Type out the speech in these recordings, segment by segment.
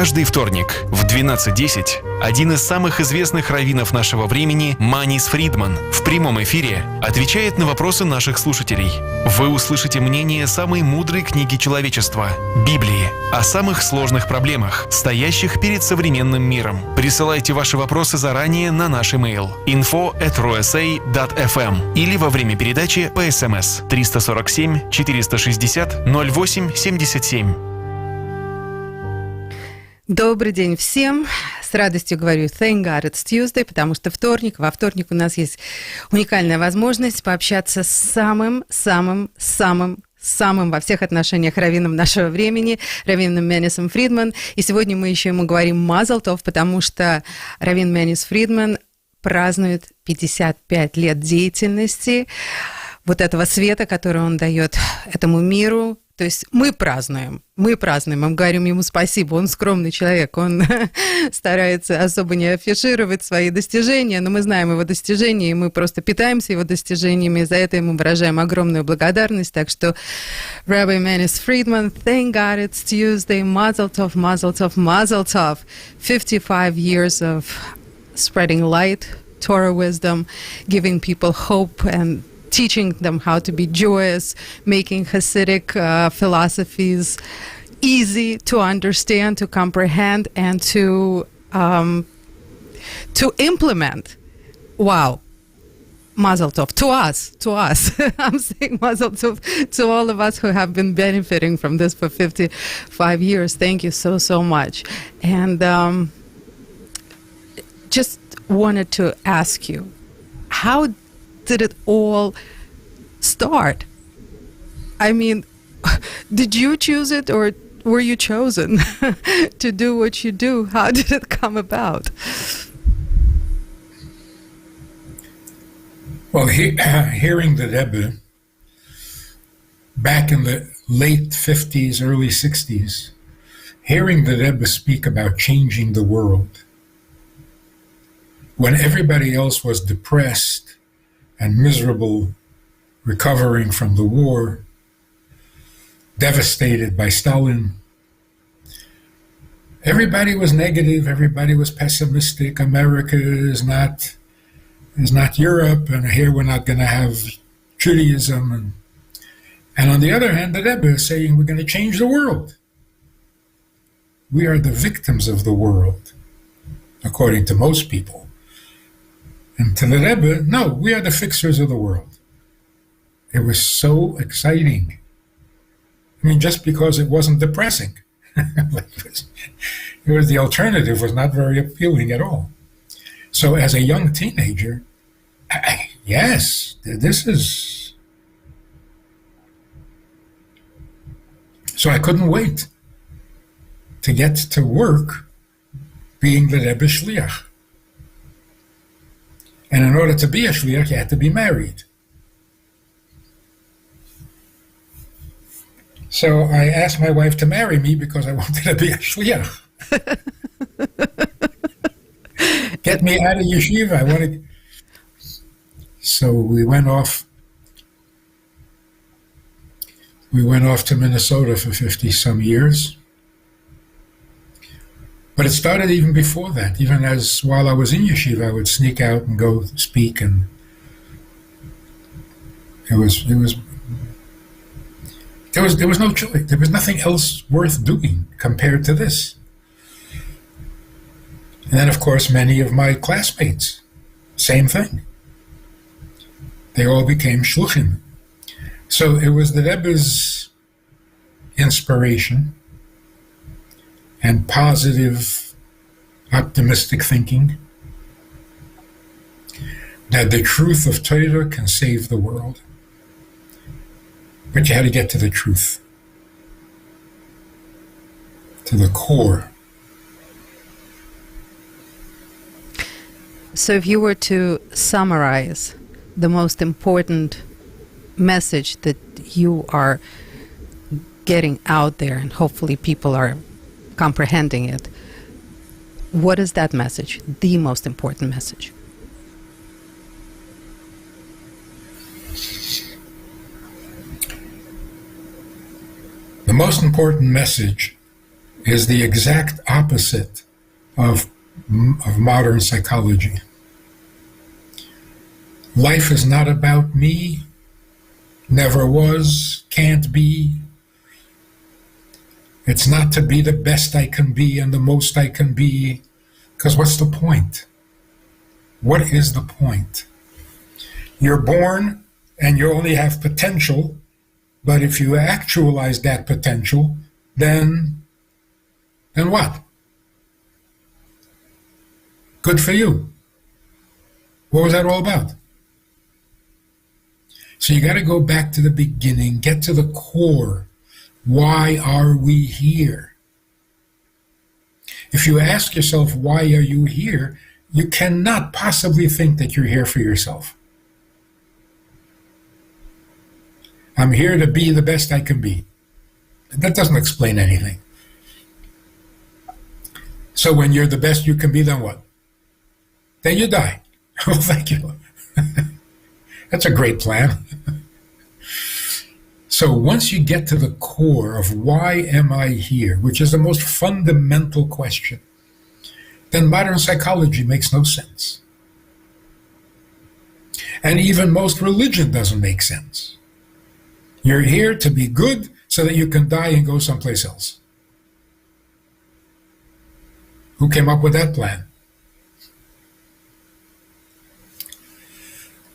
Каждый вторник в 12:10 один из самых известных раввинов нашего времени, Манис Фридман, в прямом эфире отвечает на вопросы наших слушателей. Вы услышите мнение самой мудрой книги человечества – Библии, о самых сложных проблемах, стоящих перед современным миром. Присылайте ваши вопросы заранее на наш имейл info@rosa.fm или во время передачи по СМС 347 460 08 77. Добрый день всем. С радостью говорю Thank God it's Tuesday, потому что во вторник у нас есть уникальная возможность пообщаться с самым во всех отношениях раввином нашего времени, Раввином Манисом Фридман. И сегодня мы еще ему говорим Mazal Tov, потому что Раввин Манис Фридман празднует 55 лет деятельности, вот этого света, который он дает этому миру. То есть мы празднуем, мы говорим ему спасибо, он скромный человек, он старается особо не афишировать свои достижения, но мы знаем его достижения, и мы просто питаемся его достижениями, и за это ему выражаем огромную благодарность. Так что, Раввин Манис Фридман, thank God it's Tuesday, Mazal Tov, Mazal Tov, Mazal Tov, 55 years of spreading light, Torah wisdom, giving people hope and teaching them how to be joyous, making Hasidic philosophies easy to understand, to comprehend, and to implement. Wow. Mazal Tov. To us. I'm saying Mazal Tov to all of us who have been benefiting from this for 55 years. Thank you so much. And just wanted to ask you, how did it all start? I mean, did you choose it or were you chosen to do what you do? How did it come about? Well, hearing the Rebbe back in the late 50s, early 60s, hearing the Rebbe speak about changing the world, when everybody else was depressed and miserable, recovering from the war, devastated by Stalin. Everybody was negative, everybody was pessimistic. America is not Europe, and here we're not going to have Judaism. And on the other hand, the Rebbe is saying we're going to change the world. We are the victims of the world, according to most people. And to the Rebbe, no, we are the fixers of the world. It was so exciting. I mean, just because it wasn't depressing. It was the alternative was not very appealing at all. So as a young teenager, yes, this is... So I couldn't wait to get to work being the Rebbe Shliach. And in order to be a shliach, you had to be married. So I asked my wife to marry me because I wanted to be a shliach. Get me out of yeshiva. I wanted. So we went off. We went off to Minnesota for 50-some years. But it started even before that. Even as while I was in yeshiva, I would sneak out and go speak, and there was no choice. There was nothing else worth doing compared to this. And then, of course, many of my classmates, same thing. They all became shluchim. So it was the Rebbe's inspiration and positive, optimistic thinking that the truth of Torah can save the world. But you had to get to the truth, to the core. So if you were to summarize the most important message that you are getting out there, and hopefully people are comprehending it, what is that message, the most important message? The most important message is the exact opposite of modern psychology. Life is not about me, never was, can't be. It's not to be the best I can be and the most I can be, because what's the point? What is the point? You're born and you only have potential, but if you actualize that potential, then what? Good for you. What was that all about? So you got to go back to the beginning, get to the core. Why are we here? If you ask yourself, why are you here? You cannot possibly think that you're here for yourself. I'm here to be the best I can be. That doesn't explain anything. So when you're the best you can be, then what? Then you die. Well, thank you. That's a great plan. So once you get to the core of why am I here, which is the most fundamental question, then modern psychology makes no sense. And even most religion doesn't make sense. You're here to be good so that you can die and go someplace else. Who came up with that plan?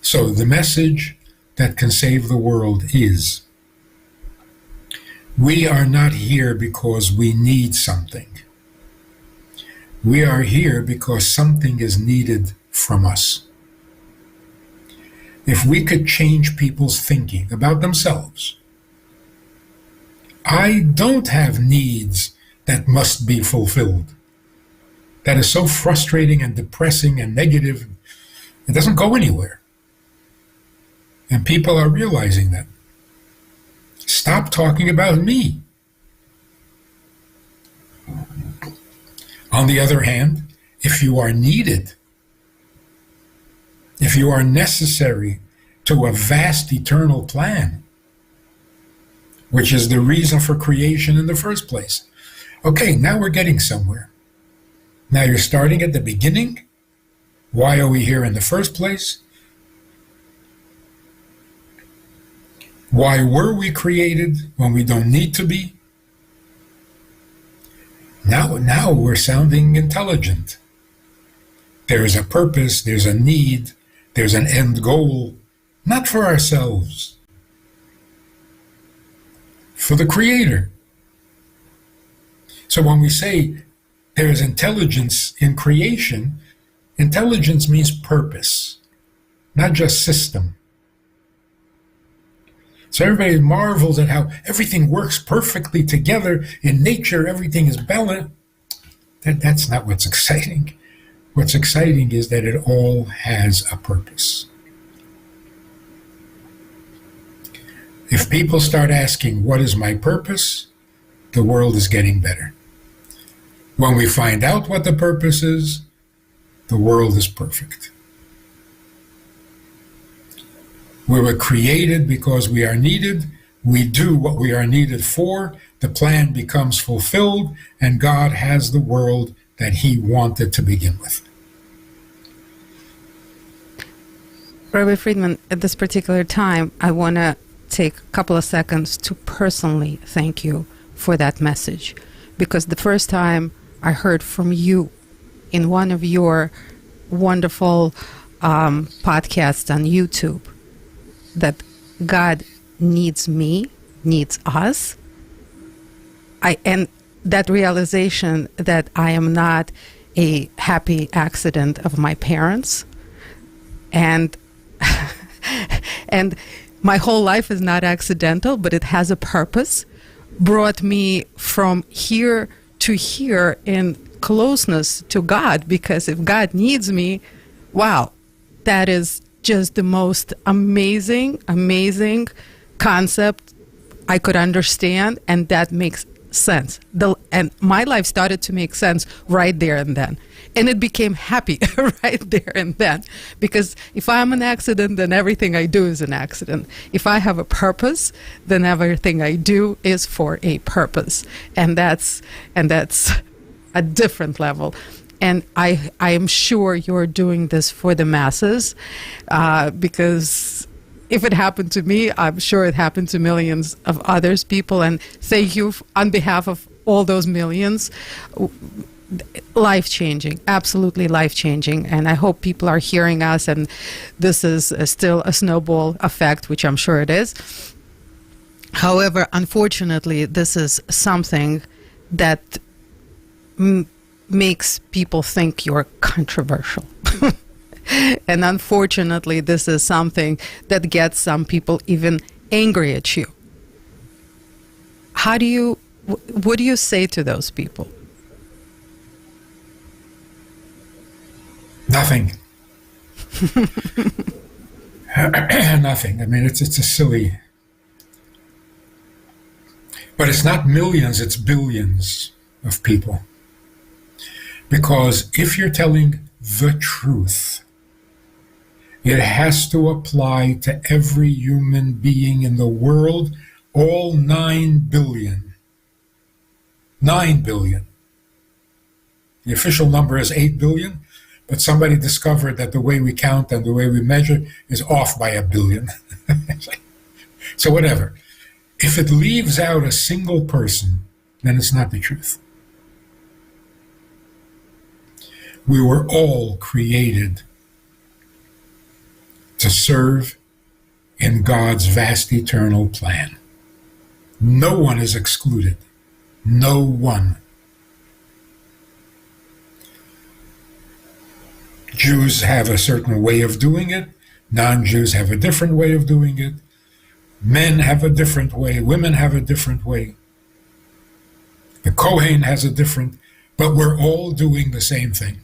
So the message that can save the world is, we are not here because we need something. We are here because something is needed from us. If we could change people's thinking about themselves, I don't have needs that must be fulfilled. That is so frustrating and depressing and negative. It doesn't go anywhere. And people are realizing that. Stop talking about me. On the other hand, if you are needed, if you are necessary to a vast eternal plan, which is the reason for creation in the first place. Okay, now we're getting somewhere. Now you're starting at the beginning. Why are we here in the first place? Why were we created when we don't need to be? Now we're sounding intelligent. There is a purpose, there's a need, there's an end goal, not for ourselves, for the Creator. So when we say there is intelligence in creation, intelligence means purpose, not just system. So everybody marvels at how everything works perfectly together. In nature, everything is balanced. That's not what's exciting. What's exciting is that it all has a purpose. If people start asking, what is my purpose? The world is getting better. When we find out what the purpose is, the world is perfect. We were created because we are needed. We do what we are needed for. The plan becomes fulfilled, and God has the world that He wanted to begin with. Rabbi Fridman, at this particular time, I want to take a couple of seconds to personally thank you for that message, because the first time I heard from you in one of your wonderful podcasts on YouTube that God needs me, needs us, and that realization that I am not a happy accident of my parents, and and my whole life is not accidental, but it has a purpose, brought me from here to here in closeness to God, because if God needs me, wow, that is just the most amazing concept I could understand, and that makes sense. And my life started to make sense right there and then. And it became happy right there and then. Because if I'm an accident, then everything I do is an accident. If I have a purpose, then everything I do is for a purpose. And that's a different level. And I am sure you're doing this for the masses, because if it happened to me, I'm sure it happened to millions of others people. And thank you on behalf of all those millions. Life-changing, absolutely life-changing. And I hope people are hearing us, and this is still a snowball effect, which I'm sure it is. However, unfortunately, this is something that makes people think you're controversial. And unfortunately, this is something that gets some people even angry at you. What do you say to those people? Nothing. Nothing. I mean, it's a silly... But it's not millions, it's billions of people. Because if you're telling the truth, it has to apply to every human being in the world, all 9 billion. 9 billion. The official number is 8 billion, but somebody discovered that the way we count and the way we measure is off by 1 billion. So whatever. If it leaves out a single person, then it's not the truth. We were all created to serve in God's vast eternal plan. No one is excluded. No one. Jews have a certain way of doing it. Non-Jews have a different way of doing it. Men have a different way. Women have a different way. The Kohen has a different, but we're all doing the same thing.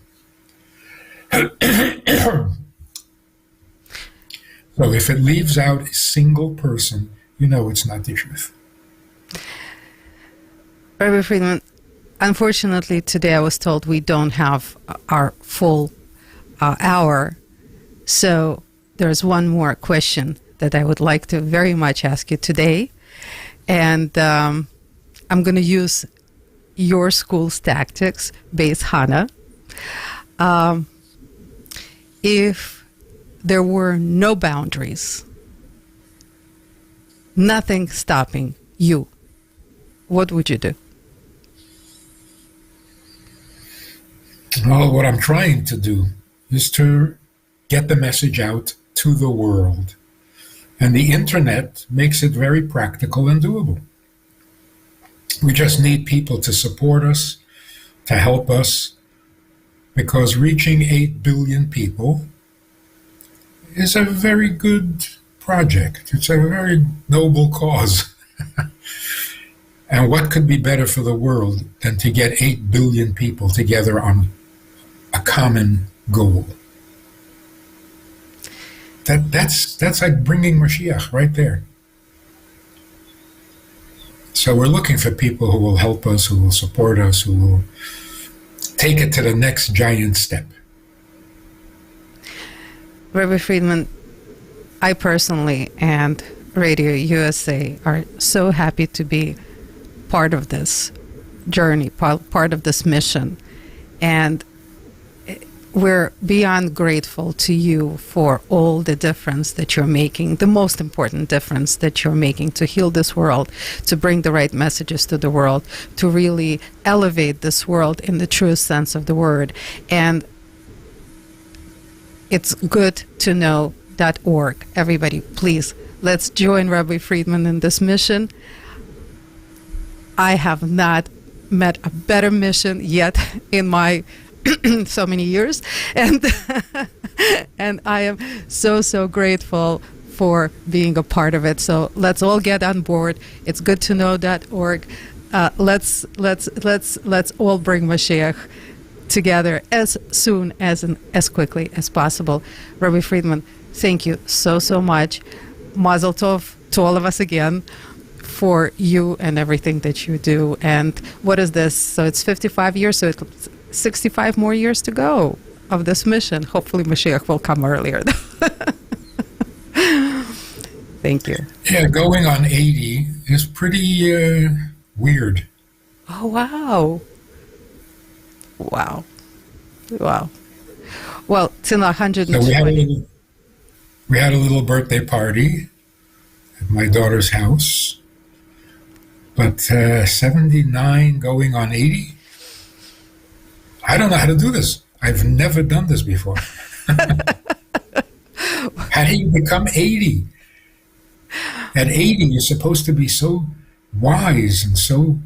So if it leaves out a single person, you know it's not the truth. Rabbi Fridman, unfortunately today I was told we don't have our full hour, so there's one more question that I would like to very much ask you today, and I'm going to use your school's tactics, Beis Hana. If there were no boundaries, nothing stopping you, what would you do? Well, what I'm trying to do is to get the message out to the world. And the internet makes it very practical and doable. We just need people to support us, to help us, because reaching 8 billion people is a very good project. It's a very noble cause. And what could be better for the world than to get 8 billion people together on a common goal? That's like bringing Mashiach right there. So we're looking for people who will help us, who will support us, who will take it to the next giant step. Rabbi Fridman, I personally and Radio USA are so happy to be part of this journey, part of this mission. And we're beyond grateful to you for all the difference that you're making, the most important difference that you're making to heal this world, to bring the right messages to the world, to really elevate this world in the truest sense of the word. And it's good to know.org. Everybody, please, let's join Rabbi Fridman in this mission. I have not met a better mission yet in my so many years, and and I am so grateful for being a part of it. So let's all get on board. It's good to know.org. Let's all bring Mashiach together as soon as and as quickly as possible. Rabbi Fridman, thank you so much. Mazal Tov to all of us again for you and everything that you do. And what is this? So it's 55 years, so it's 65 more years to go of this mission. Hopefully Mashiach will come earlier. Thank you. Yeah, going on 80 is pretty weird. Oh, wow. Wow. Wow. Well, till 120. So we had a little birthday party at my daughter's house. But 79 going on 80? I don't know how to do this. I've never done this before. How do you become 80? At 80, you're supposed to be so wise and so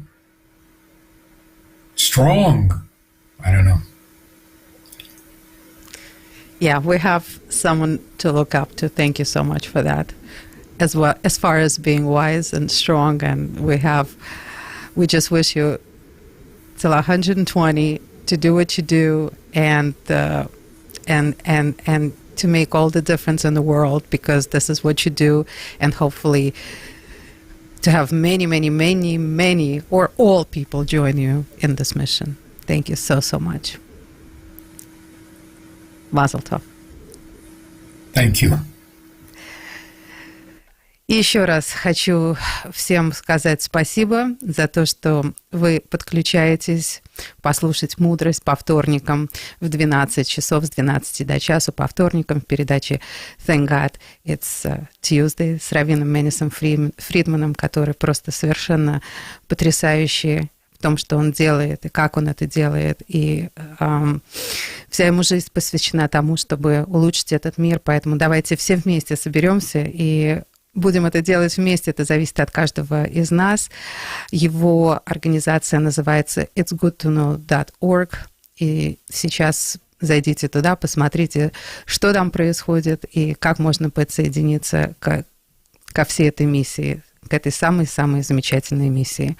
strong. I don't know. Yeah, we have someone to look up to. Thank you so much for that. As well, as far as being wise and strong, and we just wish you till 120 to do what you do and to make all the difference in the world, because this is what you do, and hopefully to have many, or all people join you in this mission. Thank you so much. Mazal Tov. Thank you. И еще раз хочу всем сказать спасибо за то, что вы подключаетесь послушать «Мудрость» по вторникам в 12 часов, с 12 до часу по вторникам в передаче «Thank God It's Tuesday» с Раввином Манисом Фридманом, который просто совершенно потрясающий в том, что он делает и как он это делает. И вся ему жизнь посвящена тому, чтобы улучшить этот мир. Поэтому давайте все вместе соберемся и будем это делать вместе. Это зависит от каждого из нас. Его организация называется itsgoodtoknow.org. И сейчас зайдите туда, посмотрите, что там происходит и как можно подсоединиться ко всей этой миссии, к этой самой-самой замечательной миссии.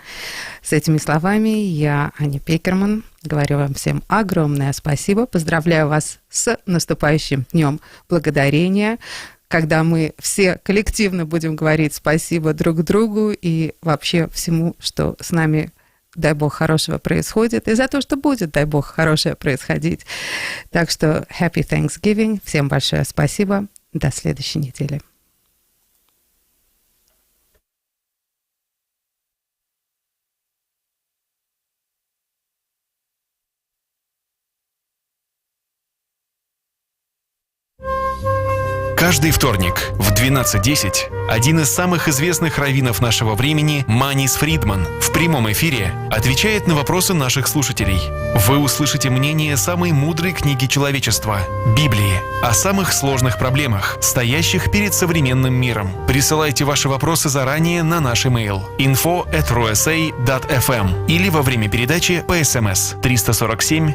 С этими словами я, Аня Пекерман, говорю вам всем огромное спасибо. Поздравляю вас с наступающим Днем Благодарения, когда мы все коллективно будем говорить спасибо друг другу и вообще всему, что с нами, дай Бог, хорошего происходит, и за то, что будет, дай Бог, хорошее происходить. Так что Happy Thanksgiving. Всем большое спасибо. До следующей недели. Каждый вторник в 12:10 один из самых известных раввинов нашего времени, Манис Фридман, в прямом эфире отвечает на вопросы наших слушателей. Вы услышите мнение самой мудрой книги человечества – Библии, о самых сложных проблемах, стоящих перед современным миром. Присылайте ваши вопросы заранее на наш имейл info@rosa.fm или во время передачи по СМС 347